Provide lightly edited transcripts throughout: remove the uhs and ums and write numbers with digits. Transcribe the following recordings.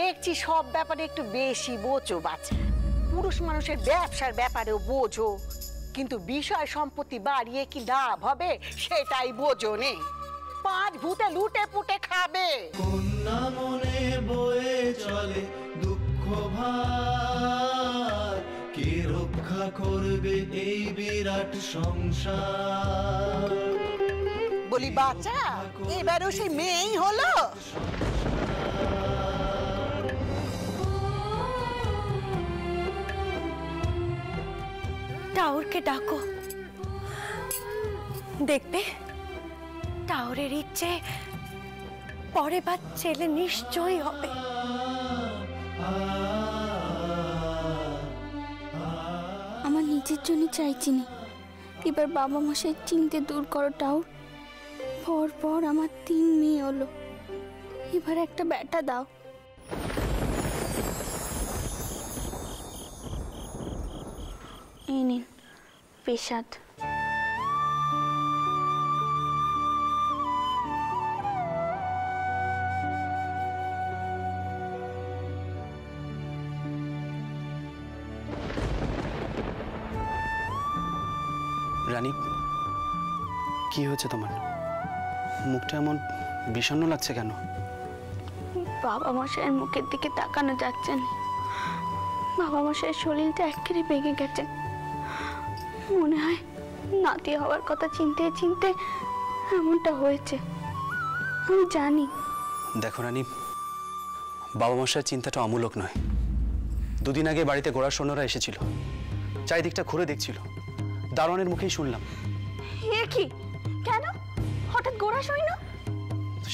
দেখছি সব ব্যাপারে একটু বেশি বোঝো বাচ্চা। পুরুষ মানুষের ব্যবসার ব্যাপারেও বোঝো, কিন্তু বিষয় সম্পত্তি বাড়িয়ে কি লাভ হবে সেটাই বোঝো নে। 5 ভূতে লুটে পুটে খাবে। কন্যা মনে বয়ে চলে দুঃখ ভার, কে রক্ষা করবে এই বিরাট সংসার? বলি বাচ্চা, এবারও সেই মেয়েই হলো। টাওরকে ডাকো, দেখবে টাওরের ইচ্ছে পরে বা ছেলে নিশ্চয়ই হবে। আমার নিজের জন্য চাইছি না, এবার বাবা মশাই চিনতে দূর করো টাওর। পর আমার 3 মেয়ে হলো, এবার একটা ব্যাটা দাও। এই নিন পেশাদ। রানী, কি হয়েছে তোমার? মুখটা এমন বিষণ্ণ লাগছে কেন? বাবা মশাইয়ের মুখের দিকে তাকানো যাচ্ছে না। বাবা মশাইয়ের শরীরটা একেবারে ভেঙে গেছে। মনে হয় নাতি হওয়ার কথা চিনতে চিনতে এমনটা হয়েছে। আমি জানি। দেখো রানী, বাবা মশাইয়ের চিন্তাটা অমূলক নয়। 2 দিন আগে বাড়িতে গোড়া সৈন্যরা এসেছিল, চারিদিকটা ঘুরে দেখছিল। দারোয়ানের মুখেই শুনলাম। এ কি? কেন হঠাৎ গোড়া সৈন্য?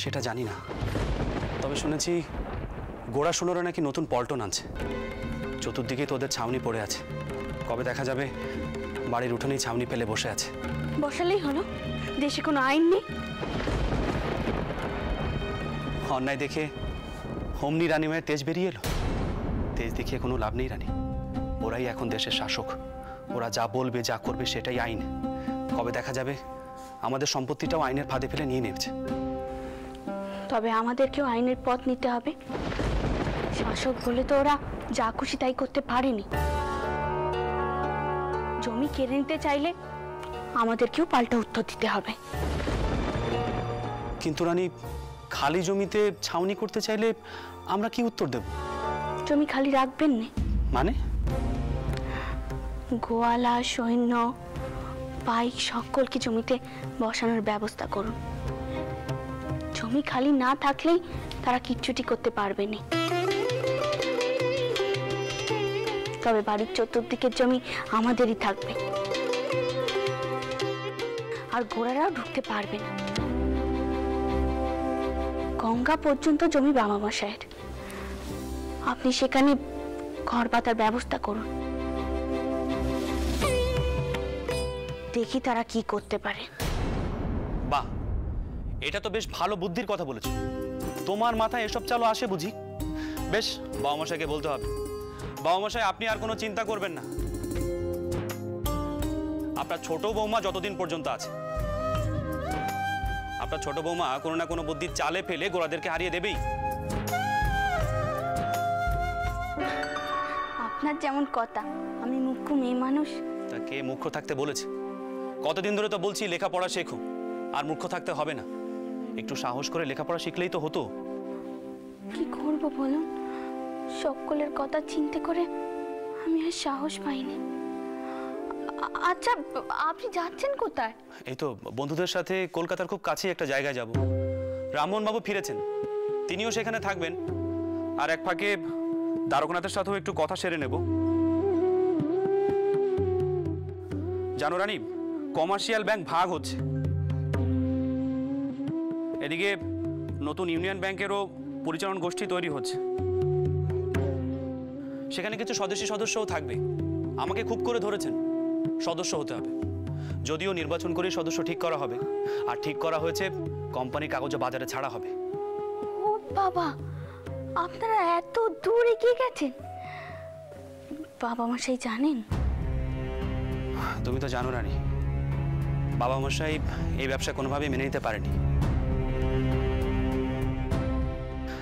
সেটা জানি না, তবে শুনেছি গোড়া সৈন্যরা নাকি নতুন পল্টন আনছে। চতুর্দিকেই তো ওদের ছাউনি পড়ে আছে। কবে দেখা যাবে বাড়ির উঠোনেই ছাউনি ফেলে বসে আছে। বসালেই হলো, দেশে কোনো আইন নেই। অন্যায় দেখে হোমনি রানীমায়ের তেজ বেরিয়ে এলো। তেজ দেখিয়ে কোনো লাভ নেই রানী, ওরাই এখন দেশের শাসক। ওরা যা বলবে যা করবে সেটাই আইন। কবে দেখা যাবে আমাদের সম্পত্তিটাও আইনের ফাঁদে ফেলে নিয়ে নেমেছে। তবে আমাদেরকেও আইনের পথ নিতে হবে। শাসক বলে তো ওরা যা খুশি তাই করতে পারেনি। জমি কেড়ে নিতে চাইলে আমাদেরকেও পাল্টা উত্তর দিতে হবে। কিন্তু রানী, খালি জমিতে ছাউনি করতে চাইলে আমরা কি উত্তর দেব? জমি খালি রাখবেন না। মানে? গোয়ালা, সৈন্য, পাইক সকলকে জমিতে বসানোর ব্যবস্থা করুন। জমি খালি না থাকলেই তারা কিচ্ছুটি করতে পারবে না। তবে বাড়ির চতুর্দিকের জমি আমাদেরই থাকবে, আর ঘোড়ারাও ঢুকতে পারবে না। গঙ্গা পর্যন্ত জমি বাবা মশাইয়ের। আপনি সেখানে ঘর পাতার ব্যবস্থা করুন, দেখি তারা কি করতে পারে। বাহ, এটা তো বেশ ভালো বুদ্ধির কথা বলেছো। তোমার মাথায় এসব চালও আসে বুঝি? বেশ, বাবা মশাইকে বলতে হবে। বাবা মশাই, আপনি আর কোনো চিন্তা করবেন না। আপনার ছোট বৌমা যতদিন পর্যন্ত আছে, আপনার ছোট বৌমা কোনো না কোনো বুদ্ধির চালে ফেলে গোড়াদেরকে হারিয়ে দেবেই। আপনার যেমন কথা, আমি মুখ্য মেয়ে মানুষ। তা কে মুখ্য থাকতে বলেছে? কতদিন ধরে তো বলছি লেখাপড়া শেখো, আর মুখ্য থাকতে হবে না। একটু সাহস করে লেখাপড়া শিখলেই তো হতো। কি করব বলুন, সকলের কথা চিন্তা করে আমি আর সাহস পাইনি। আচ্ছা, আপনি যাচ্ছেন কোথায়? এই তো বন্ধুদের সাথে কলকাতার খুব কাছেই একটা জায়গায় যাব। রামমোহন বাবু ফিরেছেন, তিনিও সেখানে থাকবেন। আর এক ফাঁকে দ্বারকনাথের সাথেও একটু কথা সেরে নেব। জানো রানী, কমার্শিয়াল ব্যাংক ভাগ হচ্ছে। এদিকে নতুন ইউনিয়ন ব্যাংকেরও পরিচালন গোষ্ঠী তৈরি হচ্ছে। সেখানে কিছু স্বদেশী সদস্যও থাকবে। আমাকে খুব করে ধরেছেন, সদস্য হতে হবে। যদিও নির্বাচন করেই সদস্য ঠিক করা হবে, আর ঠিক করা হয়েছে কোম্পানির কাগজে বাজারে ছাড়া হবে। ও বাবা, আপনারা এত দূর এগিয়ে গেছেন। বাবা মশাই জানেন? তুমি তো জানো রানী, বাবা মশাই এই ব্যবসা কোনোভাবেই মেনে নিতে পারেনি।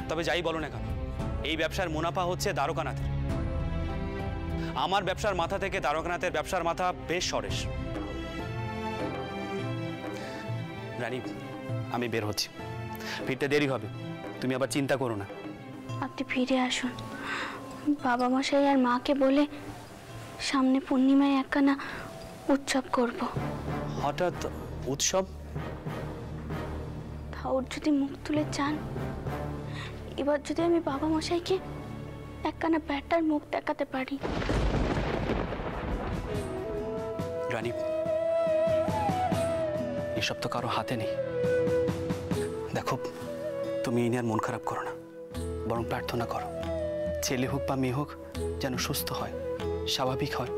তবে যাই বলো না কেন, এই ব্যবসার মুনাফা হচ্ছে দ্বারকানাথের। আমার ব্যবসার মাথা থেকে দ্বারকানাথের ব্যবসার মাথা বেশ সরেস। রানী, আমি বের হচ্ছি, ফিরতে দেরি হবে, তুমি আবার চিন্তা করো না। আপনি ফিরে আসুন। বাবা মশাই আর মাকে বলে সামনে পূর্ণিমায় একখানা উৎসব করব। হঠাৎ উৎসব? ঠাকুর যদি মুখ তুলে চান, এবার যদি আমি বাবা মশাইকে একখানা ব্যাটার মুখ দেখাতে পারি। রানী, এসব তো কারো হাতে নেই। দেখো, তুমি এই নিয়ে আর মন খারাপ করো না, বরং প্রার্থনা করো ছেলে হোক বা মেয়ে হোক যেন সুস্থ হয়, স্বাভাবিক হয়।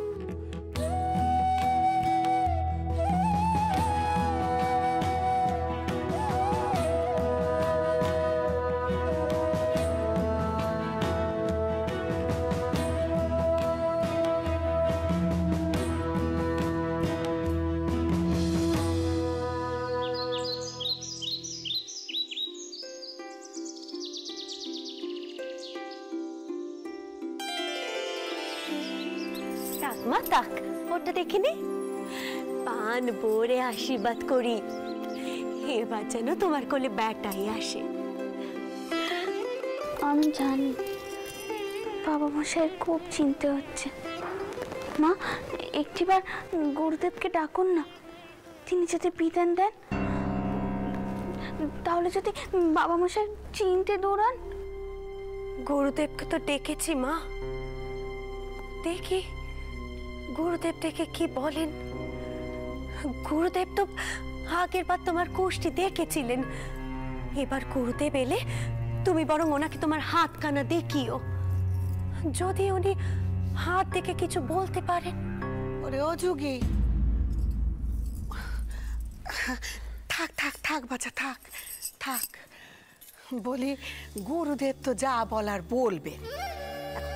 থাক মা থাক, ওটা দেখিনি। পান ভরে আশীর্বাদ করি, এবার যেন তোমার কোলে ব্যাটাই আসে। আমি জানি বাবা মশাইয়ের খুব চিন্তা হচ্ছে। মা, একটিবার গুরুদেবকে ডাকুন না, তিনি যদি বিধান দেন, তাহলে যদি বাবা মশাই চিনতে দৌড়ান। গুরুদেবকে তো ডেকেছি মা, দেখি গুরুদেব ডেকে কি বলেন। গুরুদেব তো আগের বার তোমার কুষ্টি দেখেছিলেন, এবার গুরুদেব এলে তুমি বরং ওনাকে তোমার হাত কানা দেখিও, যদি উনি হাত দেখে কিছু বলতে পারেন। ওরে ও যুগি, থাক থাক থাক বাচ্চা, থাক থাক। বলি, গুরুদেব তো যা বলার বলবে,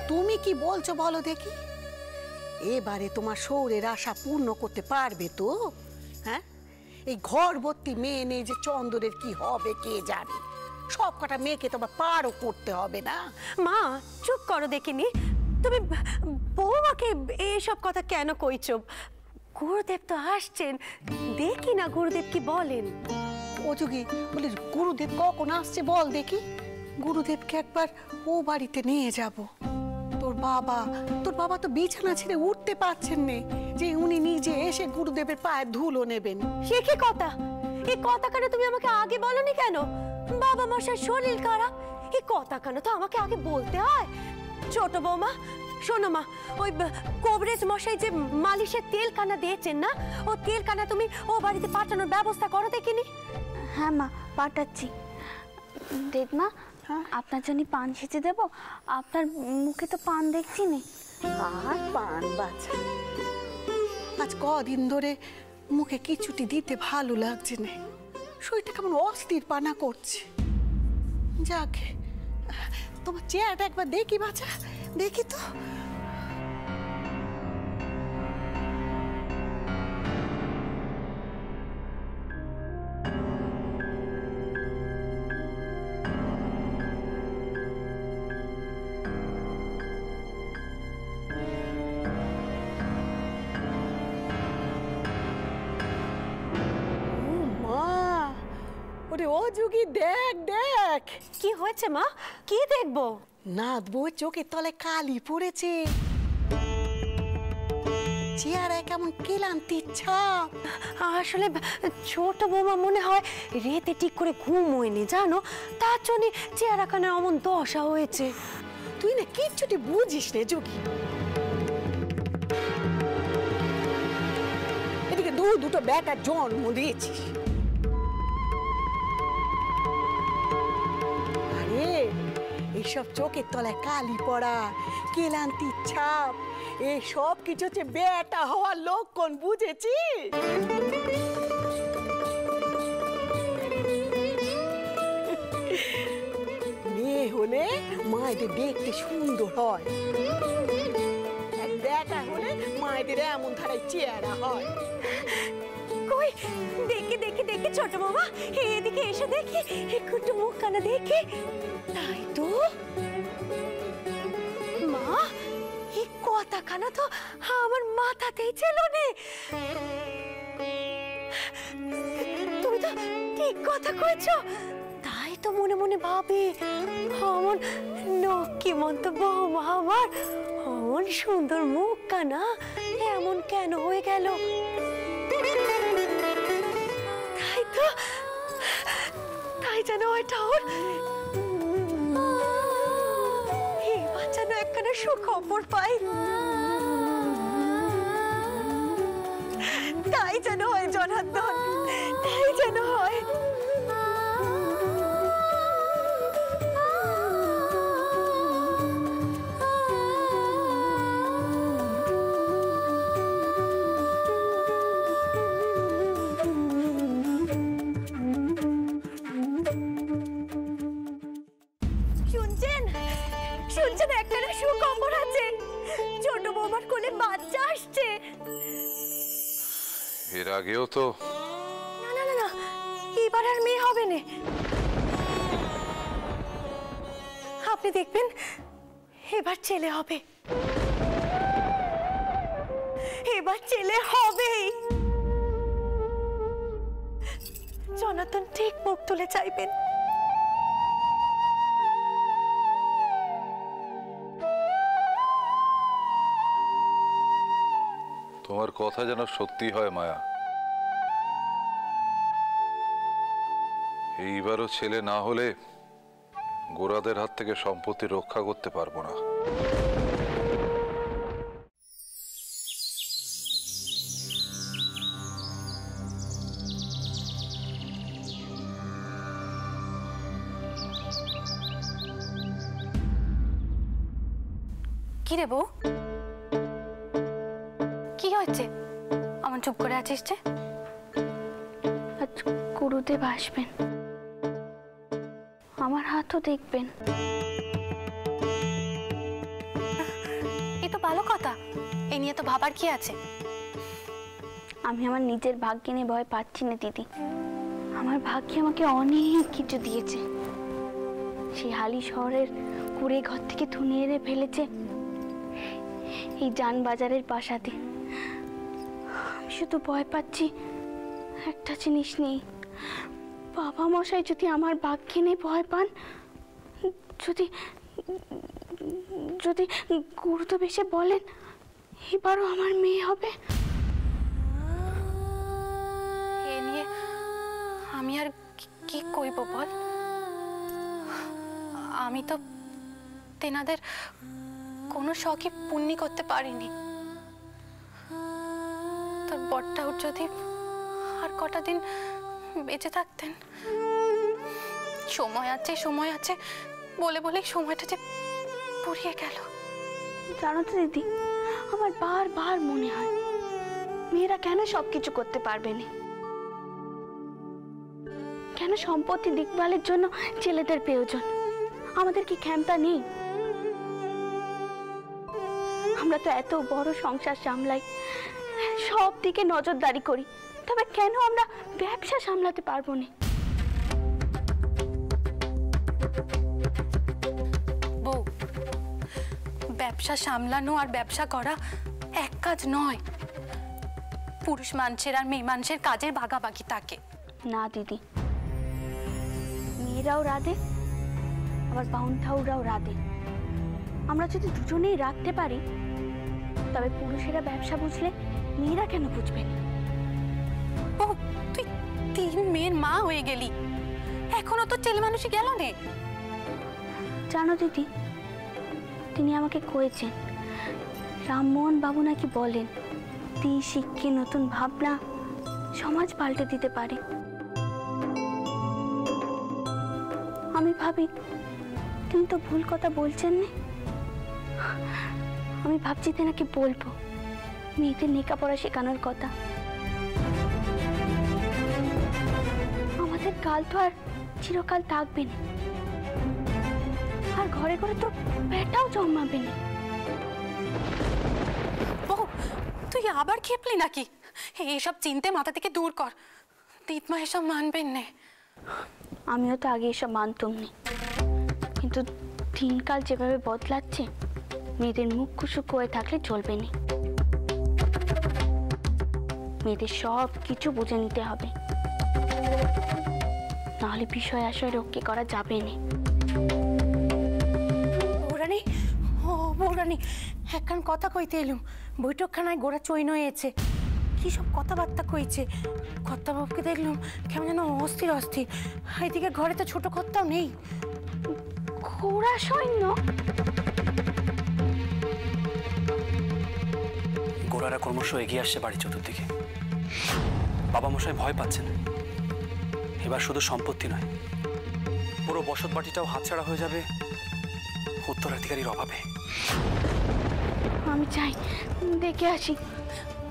তুমি কি বলছো বলো দেখি। এবারে তোমার শৌরের আশা পূর্ণ করতে পারবে তো? হ্যাঁ, এই ঘর ভর্তি মেয়ে নেই যে চন্দরের কি হবে কে জানে। সব কটা মেয়েকে তোমার পারও করতে হবে না? মা চুপ করো দেখিনি, তুমি বৌমাকে এইসব কথা কেন কইছো? গুরুদেব তো আসছেন, দেখি না গুরুদেব কি বলেন। ও যুগি, বলি গুরুদেব কখন আসছে বল দেখি। গুরুদেবকে একবার ও বাড়িতে নিয়ে যাব। তোর বাবা তো বিছানা ছেড়ে উঠতে পারছেন না, যে উনি নিজে এসে গুরুদেবের পায়ে ধুলো নেবেন। সে কি কথা? এই কথা কেন তুমি আমাকে আগে বলনি কেন? বাবা মশাই শরীর খারাপ, এই কথা কেন তো আমাকে আগে বলতে হয়। ছোট বৌমা শোনো মা, ওই কবরেজ মশাই যে মালিশের তেল কানা দিয়েছেন না, ও তেল কানা তুমি ও বাড়িতে পাঠানোর ব্যবস্থা করো দেখিনি। হ্যাঁ মা, পাঠাচ্ছি। দেখমা, আপনার জন্য পান সেচে দেব? আপনার মুখে তো পান দেখছি নে। আর পান বাছা, আজ কদিন ধরে মুখে কিছুটি দিতে ভালো লাগছে না, শরীরটা কেমন অস্থির পানা করছে। যাক, তোমার চেহারাটা একবার দেখি বাছা, দেখি তো। ওরে ও যুগি, দেখ দেখ। কি হয়েছে মা? কি দেখবো? নাথ বউ চোখের তলে কালি পড়েছে, চেহারায় কেমন ক্লান্তির ছাপ। আসলে ছোট বৌমা মনে হয় রেতে ঠিক করে ঘুম হয়নি জানো, তার জন্য চেহারা কানে অমন দশা হয়েছে। তুই না কিচ্ছুটি বুঝিস রে যোগী। এদিকে দুটো বেটার জন্ম দিয়েছিস, আরে এইসব চোখের তলায় কালি পড়া, ক্লান্তির ছাপ, এসব কিছু হচ্ছে বেটা হওয়ার লক্ষণ, বুঝেছি? মেয়ে হলে মায়েদের দেখতে সুন্দর হয়, বেটা হলে মায়েদের এমন ধারায় চেহারা হয়। কই দেখি দেখি দেখি ছোট বৌমা, এদিকে এসে দেখি, একটু মুখ কানা দেখি। তাই তো মা, এই কথাখানা তো আমার মাথাতেই ছিল নে। তুমি তো ঠিক কথা কইছ। তাই তো মনে মনে ভাবি, অমন নক্ষিমন্ত বৌমা আমার, অমন সুন্দর মুখ কানা এমন কেন হয়ে গেল? তাই তো, তাই যেন ওইটা ওর এবার যেন একখানা সুখবর পাই। তাই যেন হয় জনার্দন, তাই যেন হয়। শুনছেন, শুনছেন, একটা সুখবর আছে। ছোট বৌমার কোলে বাচ্চা আসছে। এর আগেও তো না না না না, এবার আর মেয়ে হবে না। আপনি দেখবেন এবার ছেলে হবে, এবার ছেলে হবেই। জনার্দন ঠিক মুখ তুলে চাইবেন। তোমার কথা যেন সত্যি হয় মায়া। এইবারও ছেলে না হলে গোরাদের হাত থেকে সম্পত্তি রক্ষা করতে পারবো না। কি রে বউ, কি হয়েছে? আমার চুপ করে আছিস যে? আজ গুরুদেব আসবেন, আমার হাতও দেখবেন। এই তো ভালো কথা, এ নিয়ে তো ভাবার কি আছে? আমি আমার নিজের ভাগ্য নিয়ে ভয় পাচ্ছি না দিদি। আমার ভাগ্য আমাকে অনেক কিছু দিয়েছে। সেই হালি শহরের কুড়ে ঘর থেকে ধুনিয়ে এনে ফেলেছে এই যান বাজারের পাশাতে। আমি শুধু ভয় পাচ্ছি একটা জিনিস নেই, বাবা মশাই যদি আমার ভাগ্য নিয়ে ভয় পান, যদি যদি গুরুদেব এসে বলেন এবারও আমার মেয়ে হবে। এ নিয়ে আমি আর কি কইব বল? আমি তো তেনাদের কোনো শখই পূর্ণ করতে পারিনি। তোর বরটাও যদি আর কটা দিন বেঁচে থাকতেন। সময় আছে সময় আছে বলে বলেই সময়টা যে পুড়িয়ে গেল। জানো তো দিদি, আমার বারবার মনে হয় মেয়েরা কেন সবকিছু করতে পারবে না, কেন সম্পত্তি দেখভালের জন্য ছেলেদের প্রয়োজন। আমাদের কি ক্ষমতা নেই? আমরা তো এত বড় সংসার সামলাই, সব দিকে নজরদারি করি, তবে কেন আমরা ব্যবসা সামলাতে পারবো না? বউ, ব্যবসা সামলানো আর ব্যবসা করা এক কাজ নয়। পুরুষ মানুষের আর মেয়ে মানুষের কাজের ভাগাভাগি থাকে। না দিদি, মেয়েরাও রাধে, আবার বাউন ঠাউরাও রাধে। আমরা যদি দুজনেই রাখতে পারি, তবে পুরুষেরা ব্যবসা বুঝলে মেয়েরা কেন বুঝবে না? বউ, তুই 3 মেয়ের মা হয়ে গেলি, এখনো তো ছেলে মানুষই গেল নে। জানো দিদি, তিনি আমাকে কয়েছেন রামমোহন বাবু নাকি বলেন স্ত্রী শিক্ষে নতুন ভাবনা সমাজ পাল্টে দিতে পারে। আমি ভাবি তিনি তো ভুল কথা বলছেন না। আমি ভাবছি তেনাকে বলবো মেয়েদের লেখাপড়া শেখানোর কথা। আমাদের কাল তো আর চিরকাল থাকবে না, আর ঘরে ঘরে তো পেটাও জন্মাবে না। বউ, তুই আবার খেপলি নাকি? এসব চিন্তে মাথা থেকে দূর কর। দিদমা এসব মানবেন না। আমিও তো আগে এসব মানতাম নি, কিন্তু দিনকাল যেভাবে বদলাচ্ছে মেয়েদের মুখ খুশুক হয়ে থাকলে চলবে না। মেয়েদের সব কিছু বুঝে নিতে হবে, নাহলে বিষয় আশয় রক্ষে করা যাবে না। বৌরানী, ও বৌরানী, একখান কথা কইতে এলুম। বৈঠকখানায় গোড়া চৈন হয়েছে, কি সব কথাবার্তা কইছে। কর্তাবাবুকে দেখলাম কেমন যেন অস্থির অস্থির। এদিকে ঘরে তো ছোট কর্তাও নেই। ঘোড়া সৈন্য? গোড়ারা ক্রমশ এগিয়ে আসছে বাড়ি চতুর্দিকে। বাবা মশাই ভয় পাচ্ছেন। এবার শুধু সম্পত্তি নয়, পুরো বসত বাড়িটাও হাতছাড়া হয়ে যাবে উত্তরাধিকারীর অভাবে। আমি চাই দেখে আসি।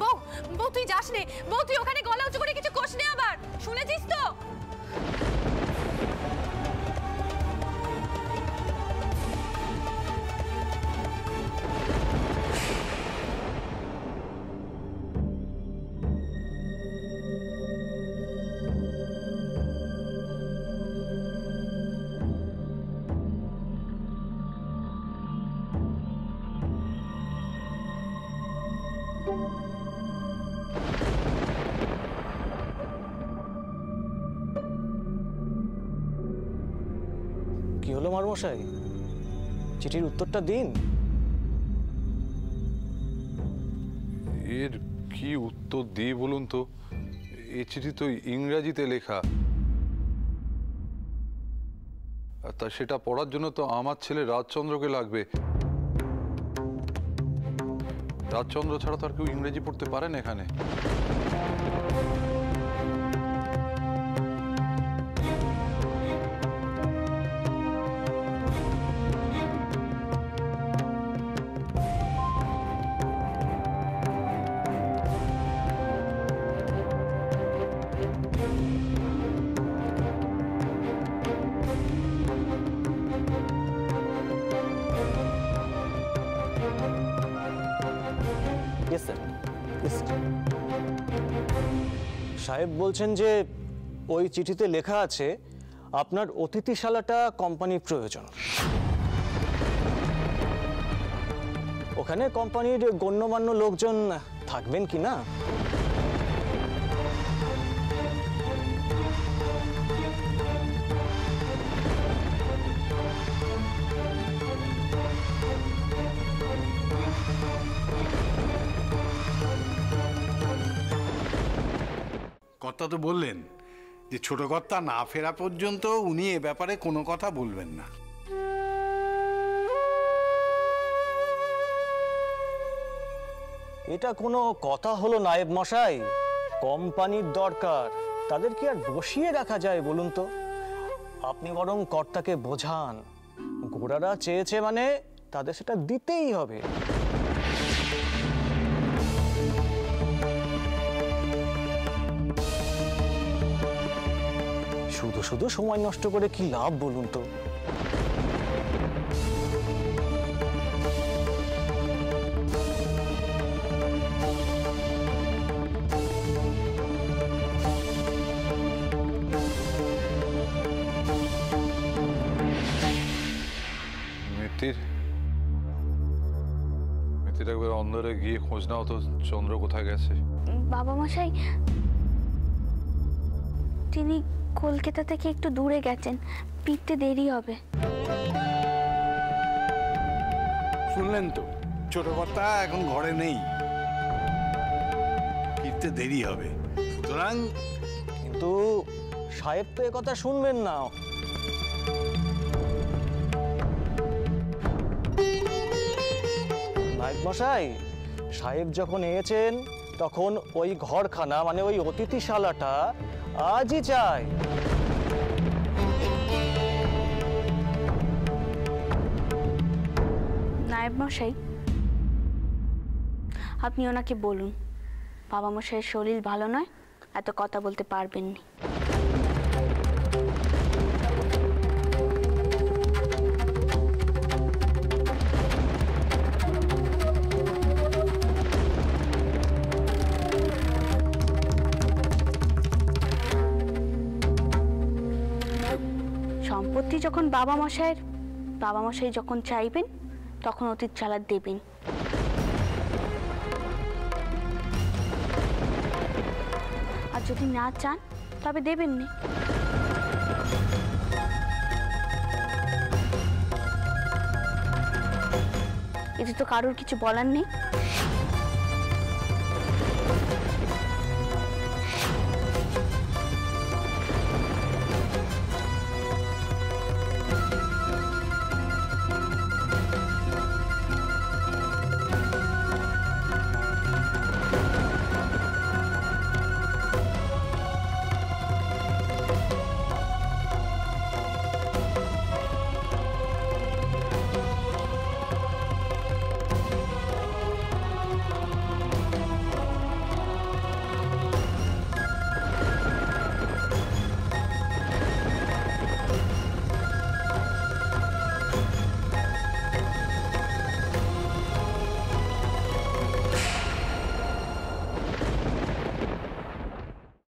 বউ, বউ তুই যাস নে। বউ তুই ওখানে গলা উঁচু করে কিছু কোষ নে আবার, শুনেছিস তো? কি হলো মারমশাই, চিঠির উত্তরটা দিন। এর কি উত্তর দিই বলুন তো? এই চিঠি তো ইংরাজিতে লেখা, আর তা সেটা পড়ার জন্য তো আমার ছেলে রাজচন্দ্রকে লাগবে। রাজচন্দ্র ছাড়া তো আর কেউ ইংরেজি পড়তে পারে না এখানে। সাহেব বলছেন যে ওই চিঠিতে লেখা আছে আপনার অতিথিশালাটা কোম্পানির প্রয়োজন। ওখানে কোম্পানির গণ্যমান্য লোকজন থাকবেন কি না? কর্তা তো বললেন যে ছোট কর্তা না ফেরা পর্যন্ত উনি এ ব্যাপারে কোনো কথা বলবেন না। এটা কোনো কথা হলো নায়েব মশাই? কোম্পানির দরকার, তাদের কি আর বসিয়ে রাখা যায় বলুন তো? আপনি বরং কর্তাকে বোঝান, গোড়ারা চেয়েছে মানে তাদের সেটা দিতেই হবে। শুধু শুধু সময় নষ্ট করে কি লাভ বলুন তো? মিতির একবার অন্ধরে গিয়ে খোঁজ নাও তো, চন্দ্র কোথায় গেছে। বাবা মশাই তিনি কলকাতা থেকে একটু দূরে গেছেন, ফিরতে দেরি হবে। শুনলেন তো, ছোট কর্তা এখন ঘরে নেই, ফিরতে দেরি হবে। সুতরাং কিন্তু সাহেব তো কথা শুনবেন না। নায়েব মশাই, সাহেব যখন এসেছেন তখন ওই ঘরখানা মানে ওই অতিথিশালাটা আজই চাই। নায়েব মশাই আপনি ওনাকে বলুন বাবা মশাইয়ের শরীর ভালো নয়, এত কথা বলতে পারবেন না। সম্পত্তি যখন বাবা মশাই যখন চাইবেন তখন অতীত চালাক দেবেন। আর যদি না চান তবে দেবেন না। এতে তো কারোর কিছু বলার নেই।